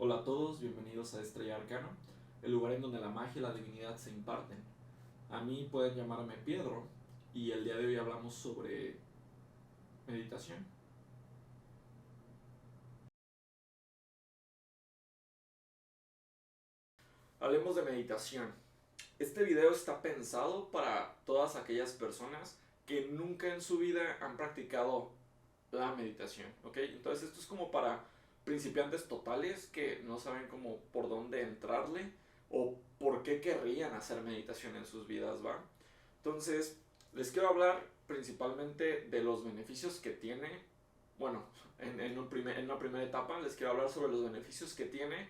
Hola a todos, bienvenidos a Estrella Arcano, el lugar en donde la magia y la divinidad se imparten. A mí pueden llamarme Pedro y el día de hoy hablamos sobre meditación. Hablemos de meditación. Este video está pensado para todas aquellas personas que nunca en su vida han practicado la meditación, ¿ok? Entonces esto es como para principiantes totales que no saben cómo por dónde entrarle o por qué querrían hacer meditación en sus vidas, ¿va? Entonces, les quiero hablar principalmente de los beneficios que tiene, bueno, en una primera etapa les quiero hablar sobre los beneficios que tiene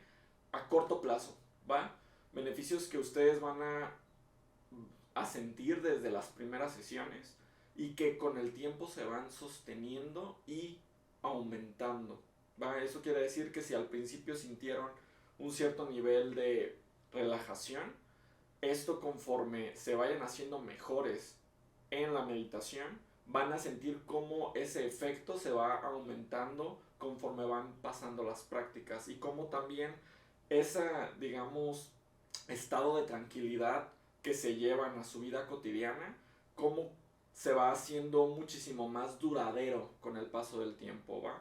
a corto plazo, ¿va? Beneficios que ustedes van a sentir desde las primeras sesiones y que con el tiempo se van sosteniendo y aumentando, ¿va? Eso quiere decir que si al principio sintieron un cierto nivel de relajación, esto conforme se vayan haciendo mejores en la meditación, van a sentir cómo ese efecto se va aumentando conforme van pasando las prácticas y cómo también esa, digamos, estado de tranquilidad que se llevan a su vida cotidiana, cómo se va haciendo muchísimo más duradero con el paso del tiempo, ¿va?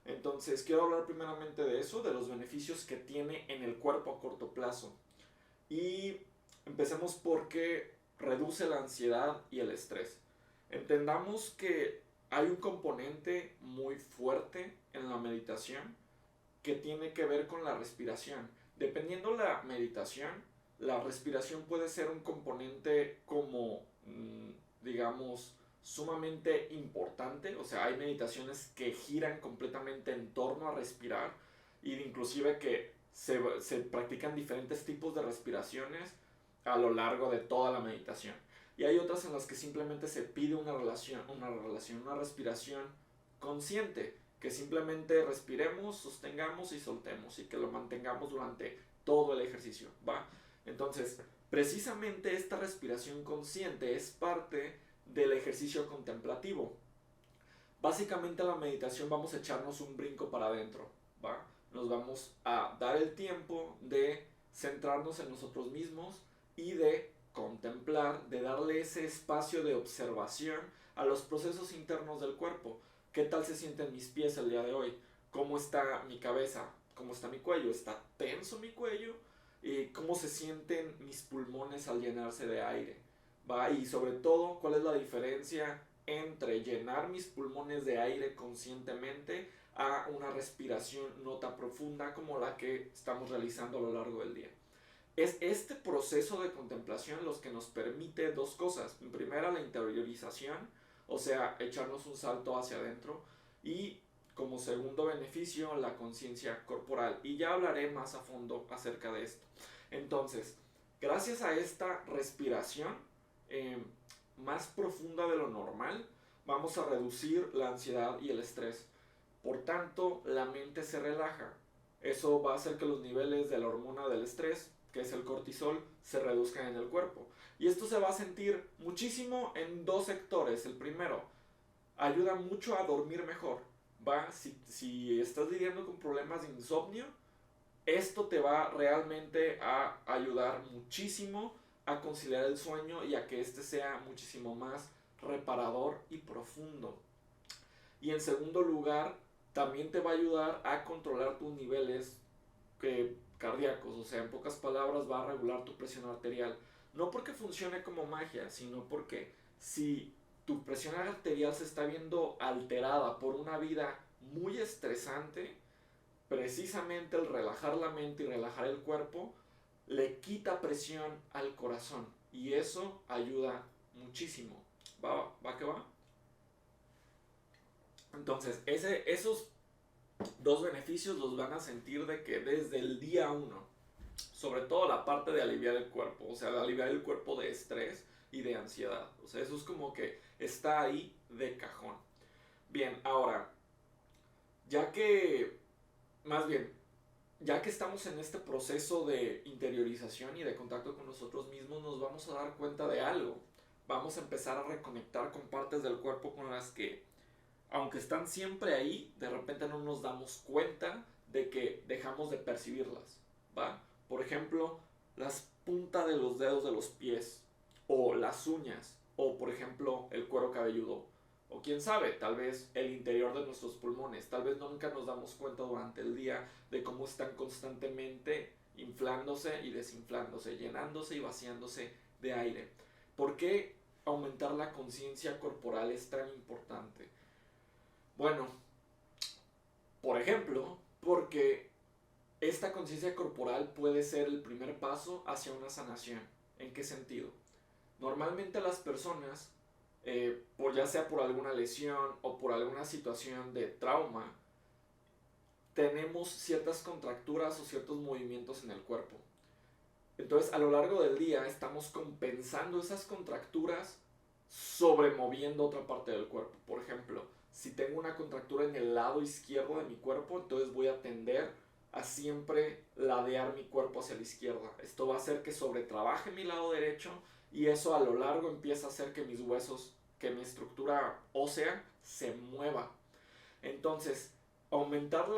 Entonces, quiero hablar primeramente de eso, de los beneficios que tiene en el cuerpo a corto plazo. Y empecemos porque reduce la ansiedad y el estrés. Entendamos que hay un componente muy fuerte en la meditación que tiene que ver con la respiración. Dependiendo la meditación, la respiración puede ser un componente como, digamos, sumamente importante. O sea, hay meditaciones que giran completamente en torno a respirar e inclusive que se practican diferentes tipos de respiraciones a lo largo de toda la meditación. Y hay otras en las que simplemente se pide una respiración consciente, que simplemente respiremos, sostengamos y soltemos y que lo mantengamos durante todo el ejercicio, ¿va? Entonces, precisamente esta respiración consciente es parte del ejercicio contemplativo. Básicamente en la meditación vamos a echarnos un brinco para adentro, ¿va? Nos vamos a dar el tiempo de centrarnos en nosotros mismos y de contemplar, de darle ese espacio de observación a los procesos internos del cuerpo. ¿Qué tal se sienten mis pies el día de hoy? ¿Cómo está mi cabeza? ¿Cómo está mi cuello? ¿Está tenso mi cuello? ¿Y cómo se sienten mis pulmones al llenarse de aire? ¿Va? Y sobre todo, ¿cuál es la diferencia entre llenar mis pulmones de aire conscientemente a una respiración no tan profunda como la que estamos realizando a lo largo del día? Es este proceso de contemplación los que nos permite dos cosas. En primera, la interiorización, o sea, echarnos un salto hacia adentro. Y como segundo beneficio, la conciencia corporal. Y ya hablaré más a fondo acerca de esto. Entonces, gracias a esta respiración eh, más profunda de lo normal, vamos a reducir la ansiedad y el estrés. Por tanto, la mente se relaja. Eso va a hacer que los niveles de la hormona del estrés, que es el cortisol, se reduzcan en el cuerpo. Y esto se va a sentir muchísimo en dos sectores. El primero, ayuda mucho a dormir mejor. ¿Va? Si estás lidiando con problemas de insomnio, esto te va realmente a ayudar muchísimo a conciliar el sueño y a que este sea muchísimo más reparador y profundo. Y en segundo lugar, también te va a ayudar a controlar tus niveles cardíacos, o sea, en pocas palabras va a regular tu presión arterial. No porque funcione como magia, sino porque si tu presión arterial se está viendo alterada por una vida muy estresante, precisamente el relajar la mente y relajar el cuerpo le quita presión al corazón y eso ayuda muchísimo. ¿Va que va? Entonces, esos dos beneficios los van a sentir de que desde el día uno, sobre todo la parte de aliviar el cuerpo, o sea, de aliviar el cuerpo de estrés y de ansiedad. O sea, eso es como que está ahí de cajón. Bien, ahora, ya que, más bien, ya que estamos en este proceso de interiorización y de contacto con nosotros mismos, nos vamos a dar cuenta de algo. Vamos a empezar a reconectar con partes del cuerpo con las que, aunque están siempre ahí, de repente no nos damos cuenta de que dejamos de percibirlas, ¿va? Por ejemplo, las puntas de los dedos de los pies, o las uñas, o por ejemplo el cuero cabelludo, o quién sabe, tal vez el interior de nuestros pulmones. Tal vez nunca nos damos cuenta durante el día de cómo están constantemente inflándose y desinflándose, llenándose y vaciándose de aire. ¿Por qué aumentar la conciencia corporal es tan importante? Bueno, por ejemplo, porque esta conciencia corporal puede ser el primer paso hacia una sanación. ¿En qué sentido? Normalmente las personas, ya sea por alguna lesión o por alguna situación de trauma, tenemos ciertas contracturas o ciertos movimientos en el cuerpo. Entonces, a lo largo del día estamos compensando esas contracturas sobremoviendo otra parte del cuerpo. Por ejemplo, si tengo una contractura en el lado izquierdo de mi cuerpo, entonces voy a tender a siempre ladear mi cuerpo hacia la izquierda. Esto va a hacer que sobretrabaje mi lado derecho y eso a lo largo empieza a hacer que mis huesos, que mi estructura ósea se mueva. Entonces, aumentar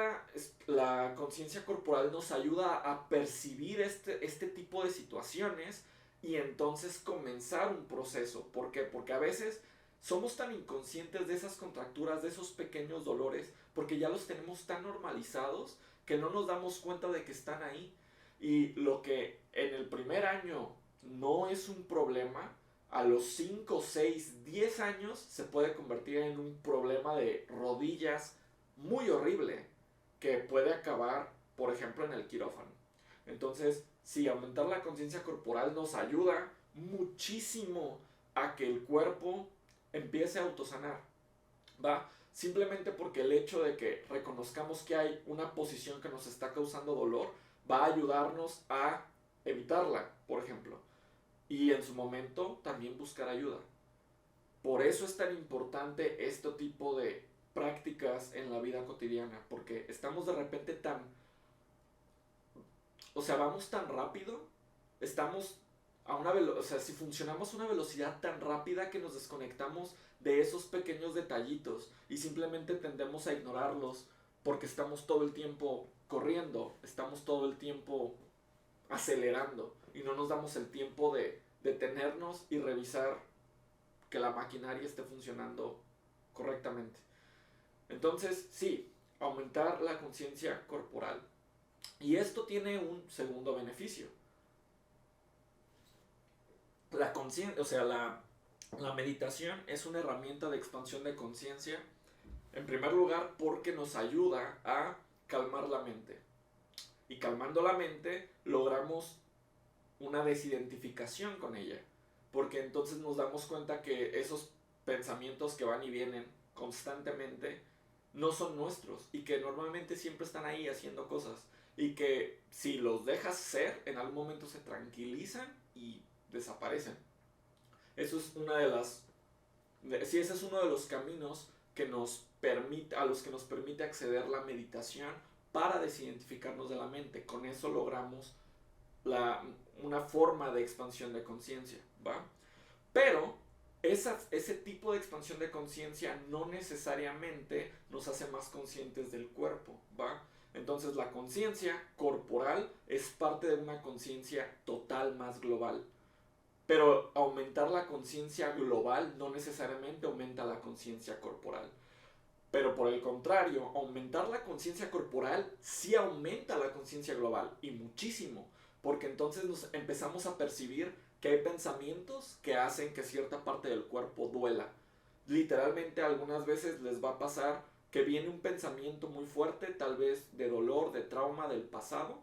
la conciencia corporal nos ayuda a percibir este tipo de situaciones y entonces comenzar un proceso. ¿Por qué? Porque a veces somos tan inconscientes de esas contracturas, de esos pequeños dolores, porque ya los tenemos tan normalizados que no nos damos cuenta de que están ahí. Y lo que en el primer año no es un problema, a los 5, 6, 10 años se puede convertir en un problema de rodillas muy horrible que puede acabar, por ejemplo, en el quirófano. Entonces, sí, aumentar la conciencia corporal nos ayuda muchísimo a que el cuerpo empiece a autosanar, ¿va? Simplemente porque el hecho de que reconozcamos que hay una posición que nos está causando dolor va a ayudarnos a evitarla, por ejemplo. Y en su momento también buscar ayuda. Por eso es tan importante este tipo de prácticas en la vida cotidiana, porque estamos de repente vamos tan rápido, estamos si funcionamos a una velocidad tan rápida que nos desconectamos de esos pequeños detallitos y simplemente tendemos a ignorarlos porque estamos todo el tiempo corriendo, estamos todo el tiempo acelerando y no nos damos el tiempo de detenernos y revisar que la maquinaria esté funcionando correctamente. Entonces, sí, aumentar la conciencia corporal. Y esto tiene un segundo beneficio. La meditación es una herramienta de expansión de conciencia, en primer lugar porque nos ayuda a calmar la mente. Y calmando la mente logramos una desidentificación con ella, porque entonces nos damos cuenta que esos pensamientos que van y vienen constantemente no son nuestros y que normalmente siempre están ahí haciendo cosas y que si los dejas ser en algún momento se tranquilizan y desaparecen. Eso es ese es uno de los caminos que a los que nos permite acceder la meditación para desidentificarnos de la mente. Con eso logramos una forma de expansión de conciencia, ¿va? Pero ese tipo de expansión de conciencia no necesariamente nos hace más conscientes del cuerpo, ¿va? Entonces la conciencia corporal es parte de una conciencia total más global. Pero aumentar la conciencia global no necesariamente aumenta la conciencia corporal. Pero por el contrario, aumentar la conciencia corporal sí aumenta la conciencia global y muchísimo. Porque entonces nos empezamos a percibir que hay pensamientos que hacen que cierta parte del cuerpo duela. Literalmente algunas veces les va a pasar que viene un pensamiento muy fuerte, tal vez de dolor, de trauma del pasado,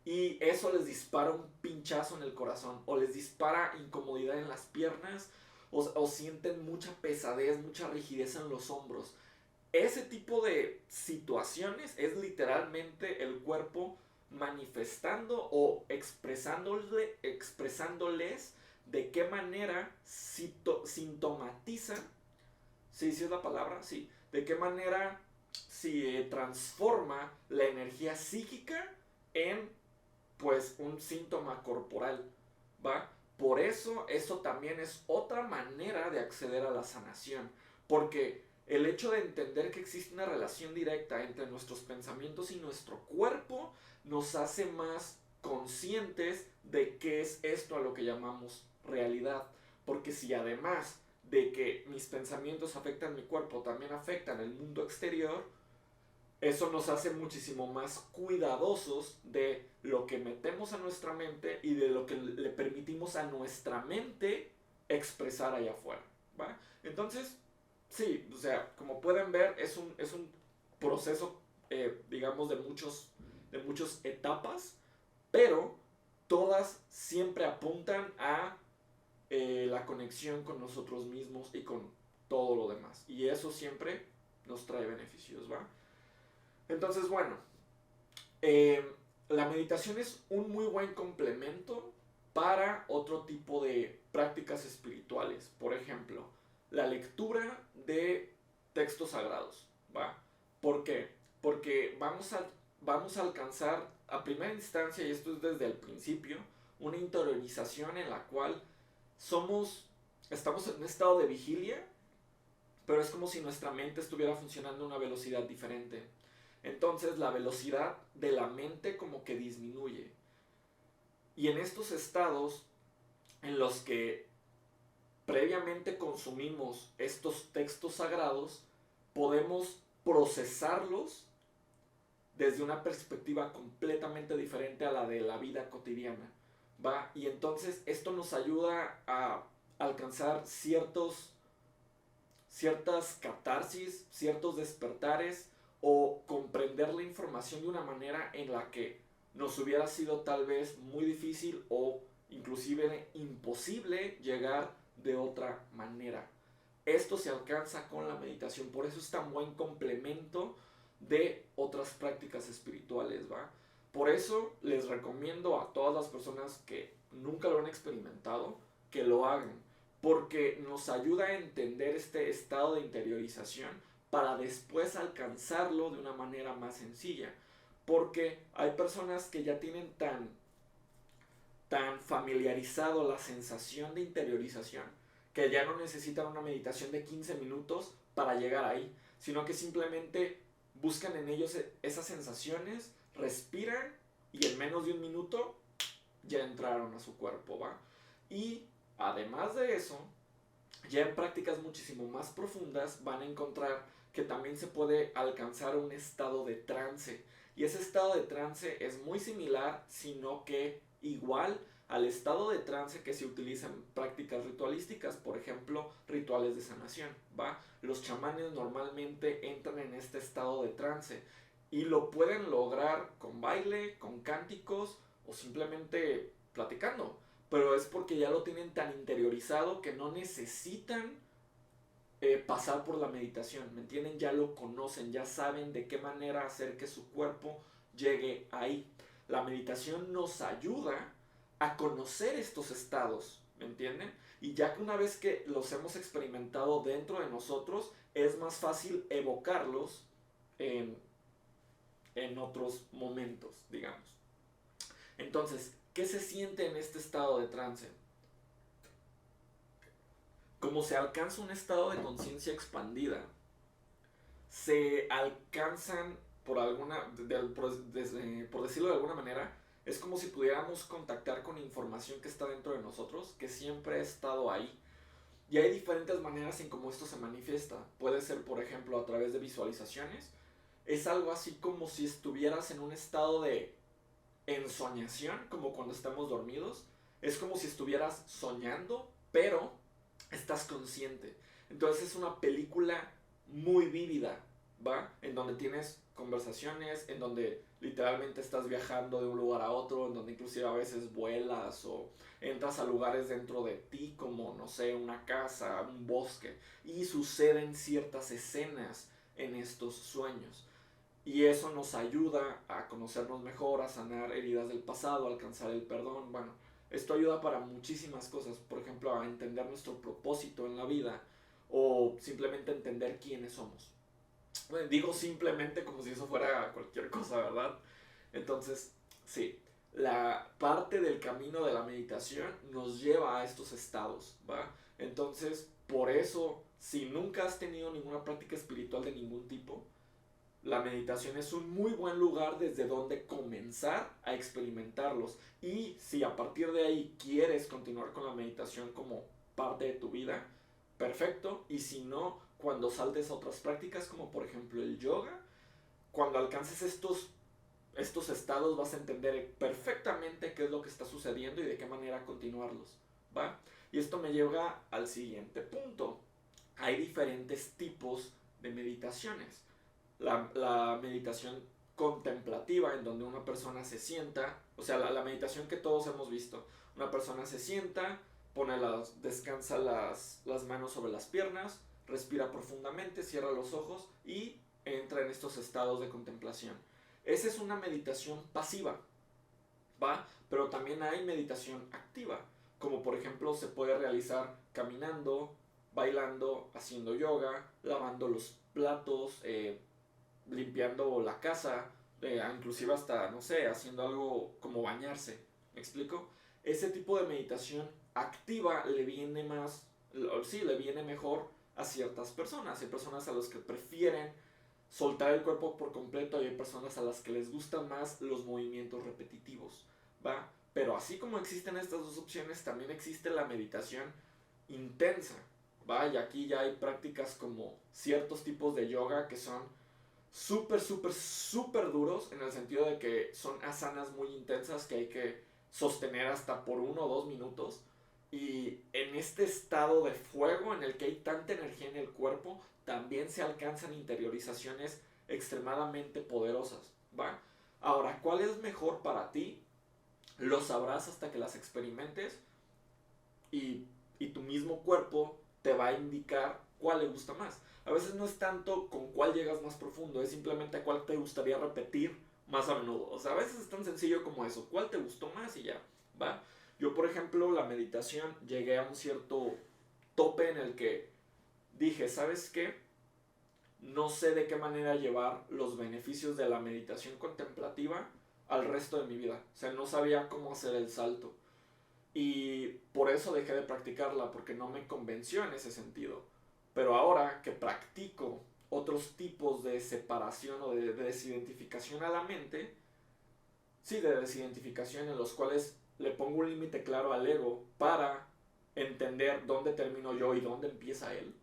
y eso les dispara un pinchazo en el corazón, o les dispara incomodidad en las piernas, o sienten mucha pesadez, mucha rigidez en los hombros. Ese tipo de situaciones es literalmente el cuerpo manifestando o expresándoles de qué manera sintomatiza, sí es la palabra, sí, de qué manera transforma la energía psíquica en pues un síntoma corporal, ¿va? Por eso también es otra manera de acceder a la sanación, porque el hecho de entender que existe una relación directa entre nuestros pensamientos y nuestro cuerpo nos hace más conscientes de qué es esto a lo que llamamos realidad. Porque si además de que mis pensamientos afectan mi cuerpo, también afectan el mundo exterior, eso nos hace muchísimo más cuidadosos de lo que metemos a nuestra mente y de lo que le permitimos a nuestra mente expresar allá afuera, ¿va? Entonces, sí, o sea, como pueden ver, es un proceso, digamos, de muchas etapas, pero todas siempre apuntan a la conexión con nosotros mismos y con todo lo demás. Y eso siempre nos trae beneficios, ¿va? Entonces, bueno, eh, la meditación es un muy buen complemento para otro tipo de prácticas espirituales. Por ejemplo, la lectura de textos sagrados, ¿va? ¿Por qué? Porque vamos a alcanzar a primera instancia, y esto es desde el principio, una interiorización en la cual estamos en un estado de vigilia, pero es como si nuestra mente estuviera funcionando a una velocidad diferente. Entonces la velocidad de la mente como que disminuye. Y en estos estados en los que previamente consumimos estos textos sagrados, podemos procesarlos desde una perspectiva completamente diferente a la de la vida cotidiana, ¿va? Y entonces esto nos ayuda a alcanzar ciertas catarsis, ciertos despertares o comprender la información de una manera en la que nos hubiera sido tal vez muy difícil o inclusive imposible llegar de otra manera. Esto se alcanza con la meditación, por eso es tan buen complemento de otras prácticas espirituales, ¿va? Por eso les recomiendo a todas las personas que nunca lo han experimentado que lo hagan, porque nos ayuda a entender este estado de interiorización para después alcanzarlo de una manera más sencilla. Porque hay personas que ya tienen tan familiarizado la sensación de interiorización que ya no necesitan una meditación de 15 minutos para llegar ahí, sino que simplemente buscan en ellos esas sensaciones, respiran y en menos de un minuto ya entraron a su cuerpo, ¿va? Y además de eso, ya en prácticas muchísimo más profundas van a encontrar que también se puede alcanzar un estado de trance. Y ese estado de trance es muy similar, sino que igual al estado de trance que se utiliza en prácticas ritualísticas, por ejemplo, rituales de sanación, ¿va? Los chamanes normalmente entran en este estado de trance y lo pueden lograr con baile, con cánticos o simplemente platicando, pero es porque ya lo tienen tan interiorizado que no necesitan pasar por la meditación, ¿me entienden? Ya lo conocen, ya saben de qué manera hacer que su cuerpo llegue ahí. La meditación nos ayuda a conocer estos estados, ¿me entienden? Y ya que una vez que los hemos experimentado dentro de nosotros, es más fácil evocarlos en, en otros momentos, digamos. Entonces, ¿qué se siente en este estado de trance? Como se alcanza un estado de conciencia expandida, se alcanzan por alguna, por decirlo de alguna manera, es como si pudiéramos contactar con información que está dentro de nosotros, que siempre ha estado ahí. Y hay diferentes maneras en cómo esto se manifiesta. Puede ser, por ejemplo, a través de visualizaciones. Es algo así como si estuvieras en un estado de ensoñación, como cuando estamos dormidos. Es como si estuvieras soñando, pero estás consciente. Entonces es una película muy vívida, ¿va? En donde tienes conversaciones, en donde literalmente estás viajando de un lugar a otro, en donde inclusive a veces vuelas o entras a lugares dentro de ti como, no sé, una casa, un bosque, y suceden ciertas escenas en estos sueños. Y eso nos ayuda a conocernos mejor, a sanar heridas del pasado, a alcanzar el perdón. Bueno, esto ayuda para muchísimas cosas. Por ejemplo, a entender nuestro propósito en la vida o simplemente entender quiénes somos. Bueno, digo simplemente como si eso fuera cualquier cosa, ¿verdad? Entonces, sí, la parte del camino de la meditación nos lleva a estos estados, ¿va? Entonces, por eso si nunca has tenido ninguna práctica espiritual de ningún tipo, la meditación es un muy buen lugar desde donde comenzar a experimentarlos. Y si a partir de ahí quieres continuar con la meditación como parte de tu vida, perfecto. Y si no, cuando saltes a otras prácticas como por ejemplo el yoga, cuando alcances estos estados vas a entender perfectamente qué es lo que está sucediendo y de qué manera continuarlos, ¿va? Y esto me lleva al siguiente punto. Hay diferentes tipos de meditaciones. La meditación contemplativa, en donde una persona se sienta, o sea, la meditación que todos hemos visto. Una persona se sienta, descansa las manos sobre las piernas, respira profundamente, cierra los ojos y entra en estos estados de contemplación. Esa es una meditación pasiva, ¿va? Pero también hay meditación activa, como por ejemplo se puede realizar caminando, bailando, haciendo yoga, lavando los platos, limpiando la casa, inclusive hasta, no sé, haciendo algo como bañarse. ¿Me explico? Ese tipo de meditación activa le viene sí, le viene mejor a ciertas personas. Hay personas a las que prefieren soltar el cuerpo por completo y hay personas a las que les gustan más los movimientos repetitivos, ¿va? Pero así como existen estas dos opciones, también existe la meditación intensa, ¿va? Y aquí ya hay prácticas como ciertos tipos de yoga que son súper, súper, súper duros en el sentido de que son asanas muy intensas que hay que sostener hasta por 1 o 2 minutos. Y en este estado de fuego en el que hay tanta energía en el cuerpo, también se alcanzan interiorizaciones extremadamente poderosas, ¿va? Ahora, ¿cuál es mejor para ti? Lo sabrás hasta que las experimentes y, y tu mismo cuerpo te va a indicar cuál le gusta más. A veces no es tanto con cuál llegas más profundo, es simplemente cuál te gustaría repetir más a menudo. O sea, a veces es tan sencillo como eso, cuál te gustó más y ya, ¿va? Yo, por ejemplo, la meditación llegué a un cierto tope en el que dije, ¿sabes qué? No sé de qué manera llevar los beneficios de la meditación contemplativa al resto de mi vida. O sea, no sabía cómo hacer el salto. Y por eso dejé de practicarla, porque no me convenció en ese sentido. Pero ahora que practico otros tipos de separación o de desidentificación a la mente, sí, de desidentificación en los cuales le pongo un límite claro al ego para entender dónde termino yo y dónde empieza él.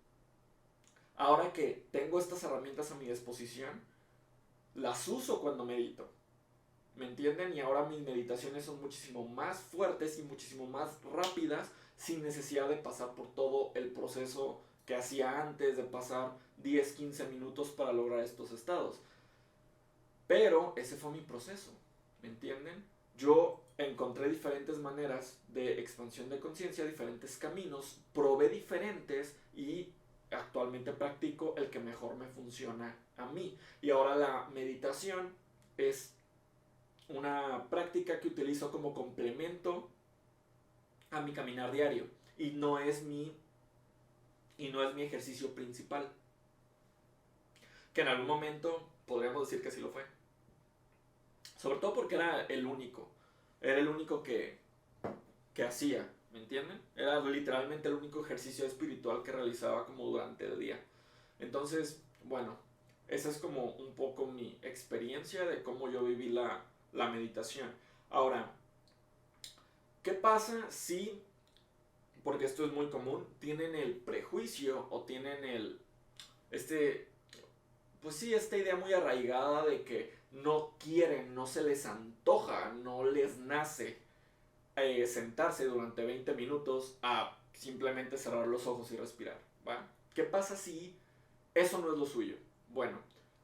Ahora que tengo estas herramientas a mi disposición, las uso cuando medito. ¿Me entienden? Y ahora mis meditaciones son muchísimo más fuertes y muchísimo más rápidas sin necesidad de pasar por todo el proceso que hacía antes de pasar 10-15 minutos para lograr estos estados. Pero ese fue mi proceso, ¿me entienden? Yo encontré diferentes maneras de expansión de conciencia, diferentes caminos, probé diferentes y actualmente practico el que mejor me funciona a mí. Y ahora la meditación es una práctica que utilizo como complemento a mi caminar diario y no es mi ejercicio principal, que en algún momento podríamos decir que sí lo fue, sobre todo porque era el único que hacía, ¿me entienden? Era literalmente el único ejercicio espiritual que realizaba como durante el día. Entonces, bueno, esa es como un poco mi experiencia de cómo yo viví la meditación. Ahora, ¿qué pasa si, porque esto es muy común, tienen el prejuicio o tienen pues sí, esta idea muy arraigada de que no quieren, no se les antoja, no les nace sentarse durante 20 minutos a simplemente cerrar los ojos y respirar, ¿va? ¿Qué pasa si eso no es lo suyo? Bueno,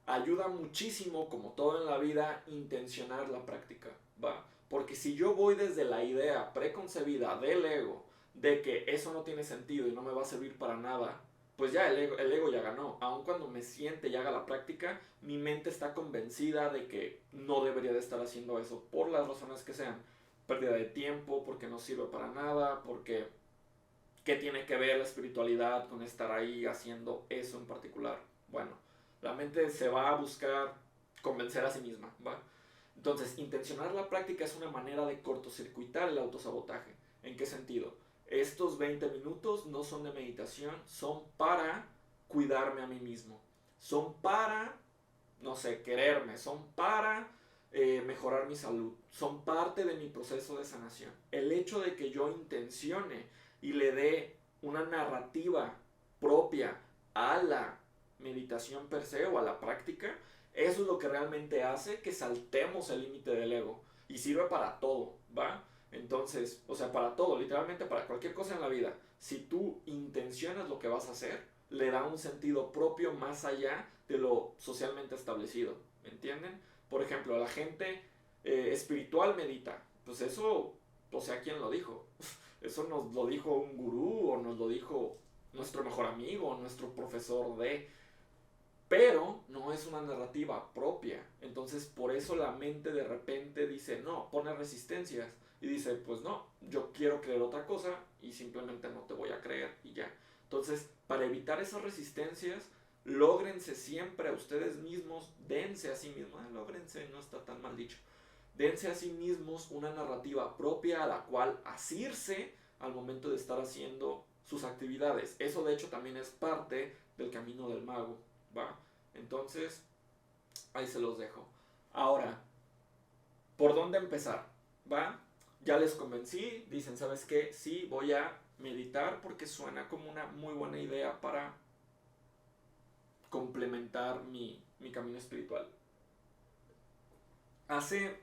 ayuda muchísimo, como todo en la vida, intencionar la práctica, ¿va? Porque si yo voy desde la idea preconcebida del ego de que eso no tiene sentido y no me va a servir para nada, pues ya el ego ya ganó. Aun cuando me siente y haga la práctica, mi mente está convencida de que no debería de estar haciendo eso, por las razones que sean. Pérdida de tiempo, porque no sirve para nada, porque ¿qué tiene que ver la espiritualidad con estar ahí haciendo eso en particular? Bueno, la mente se va a buscar convencer a sí misma, ¿va? Entonces, intencionar la práctica es una manera de cortocircuitar el autosabotaje. ¿En qué sentido? estos 20 minutos no son de meditación, son para cuidarme a mí mismo, son para, no sé, quererme, son para mejorar mi salud, son parte de mi proceso de sanación. El hecho de que yo intencione y le dé una narrativa propia a la meditación per se o a la práctica, eso es lo que realmente hace que saltemos el límite del ego y sirve para todo, ¿va? Entonces, o sea, para todo, literalmente para cualquier cosa en la vida, si tú intencionas lo que vas a hacer, le da un sentido propio más allá de lo socialmente establecido, ¿me entienden? Por ejemplo, la gente espiritual medita, pues eso, o sea, ¿quién lo dijo? Eso nos lo dijo un gurú o nos lo dijo nuestro mejor amigo, nuestro profesor de... Pero no es una narrativa propia. Entonces por eso la mente de repente dice, no, pone resistencias. Y dice, pues no, yo quiero creer otra cosa y simplemente no te voy a creer y ya. Entonces, para evitar esas resistencias, lógrense siempre a ustedes mismos, dense a sí mismos, lógrense, no está tan mal dicho, dense a sí mismos una narrativa propia a la cual asirse al momento de estar haciendo sus actividades. Eso de hecho también es parte del camino del mago, ¿va? Entonces, ahí se los dejo. Ahora, ¿por dónde empezar? ¿Va? Ya les convencí, dicen, ¿sabes qué? Sí, voy a meditar porque suena como una muy buena idea para complementar mi camino espiritual. Hace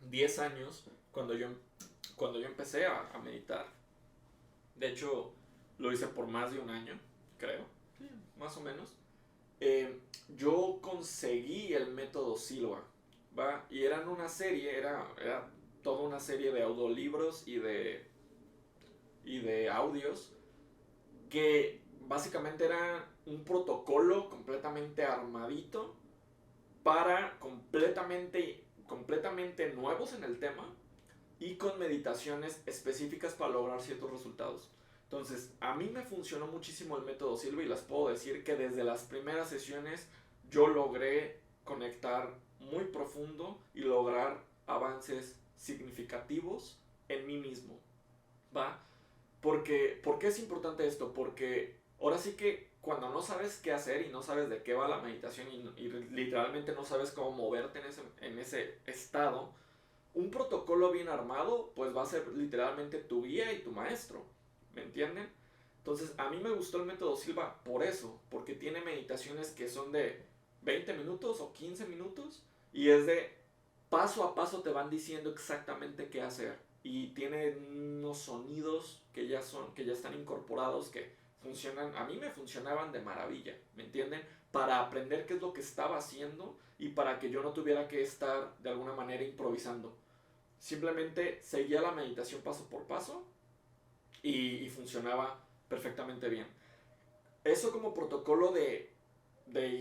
10 años, cuando yo empecé a meditar, de hecho, lo hice por más de un año, creo, sí, más o menos, yo conseguí el método Silva, ¿va? Y eran una serie, era toda una serie de audiolibros y de audios que básicamente era un protocolo completamente armadito para completamente nuevos en el tema y con meditaciones específicas para lograr ciertos resultados. Entonces, a mí me funcionó muchísimo el método Silva y les puedo decir que desde las primeras sesiones yo logré conectar muy profundo y lograr avances significativos en mí mismo, ¿va? ¿Por qué es importante esto? Porque ahora sí que cuando no sabes qué hacer y no sabes de qué va la meditación y literalmente no sabes cómo moverte en ese estado, un protocolo bien armado pues va a ser literalmente tu guía y tu maestro, ¿me entienden? Entonces a mí me gustó el método Silva por eso, porque tiene meditaciones que son de 20 minutos o 15 minutos y es de paso a paso te van diciendo exactamente qué hacer y tiene unos sonidos que ya están incorporados que funcionan, a mí me funcionaban de maravilla, ¿me entienden? Para aprender qué es lo que estaba haciendo y para que yo no tuviera que estar de alguna manera improvisando. Simplemente seguía la meditación paso por paso y funcionaba perfectamente bien. Eso como protocolo de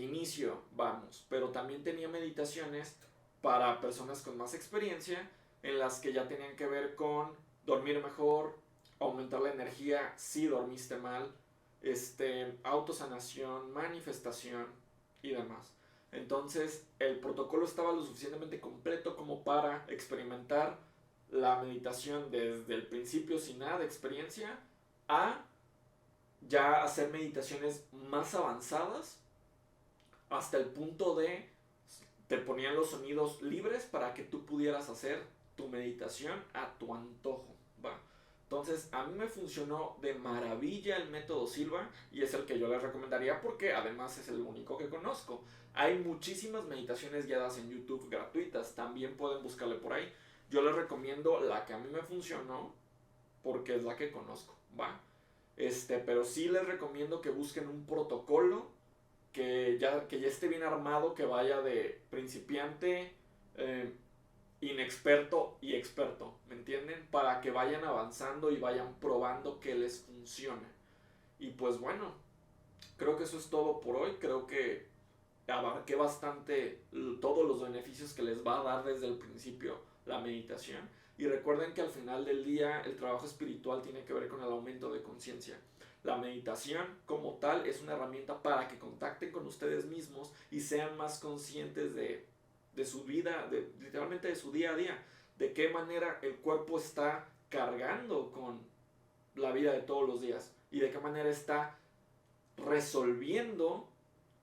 inicio, vamos, pero también tenía meditaciones para personas con más experiencia en las que ya tenían que ver con dormir mejor, aumentar la energía si dormiste mal, autosanación, manifestación y demás. Entonces el protocolo estaba lo suficientemente completo como para experimentar la meditación desde el principio sin nada de experiencia a ya hacer meditaciones más avanzadas hasta el punto de te ponían los sonidos libres para que tú pudieras hacer tu meditación a tu antojo, ¿va? Entonces a mí me funcionó de maravilla el método Silva y es el que yo les recomendaría porque además es el único que conozco. Hay muchísimas meditaciones guiadas en YouTube gratuitas, también pueden buscarle por ahí. Yo les recomiendo la que a mí me funcionó porque es la que conozco, ¿va? Pero sí les recomiendo que busquen un protocolo que ya esté bien armado, que vaya de principiante, eh, inexperto y experto, ¿me entienden? Para que vayan avanzando y vayan probando que les funcione. Y pues bueno, creo que eso es todo por hoy. Creo que abarqué bastante todos los beneficios que les va a dar desde el principio la meditación. Y recuerden que al final del día el trabajo espiritual tiene que ver con el aumento de conciencia. La meditación como tal es una herramienta para que contacten con ustedes mismos y sean más conscientes de su vida, literalmente de su día a día, de qué manera el cuerpo está cargando la vida de todos los días y de qué manera está resolviendo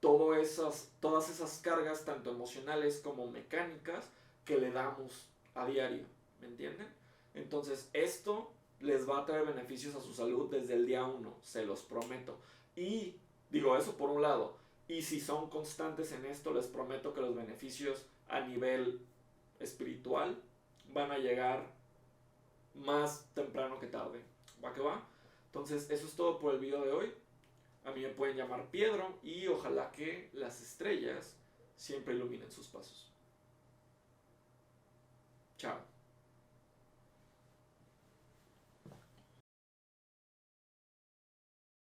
todas esas cargas, tanto emocionales como mecánicas, que le damos a diario, ¿me entienden? Entonces esto les va a traer beneficios a su salud desde el día 1, se los prometo. Y digo eso por un lado, y si son constantes en esto, les prometo que los beneficios a nivel espiritual van a llegar más temprano que tarde. ¿Va que va? Entonces eso es todo por el video de hoy. A mí me pueden llamar Piedro y ojalá que las estrellas siempre iluminen sus pasos. Chao.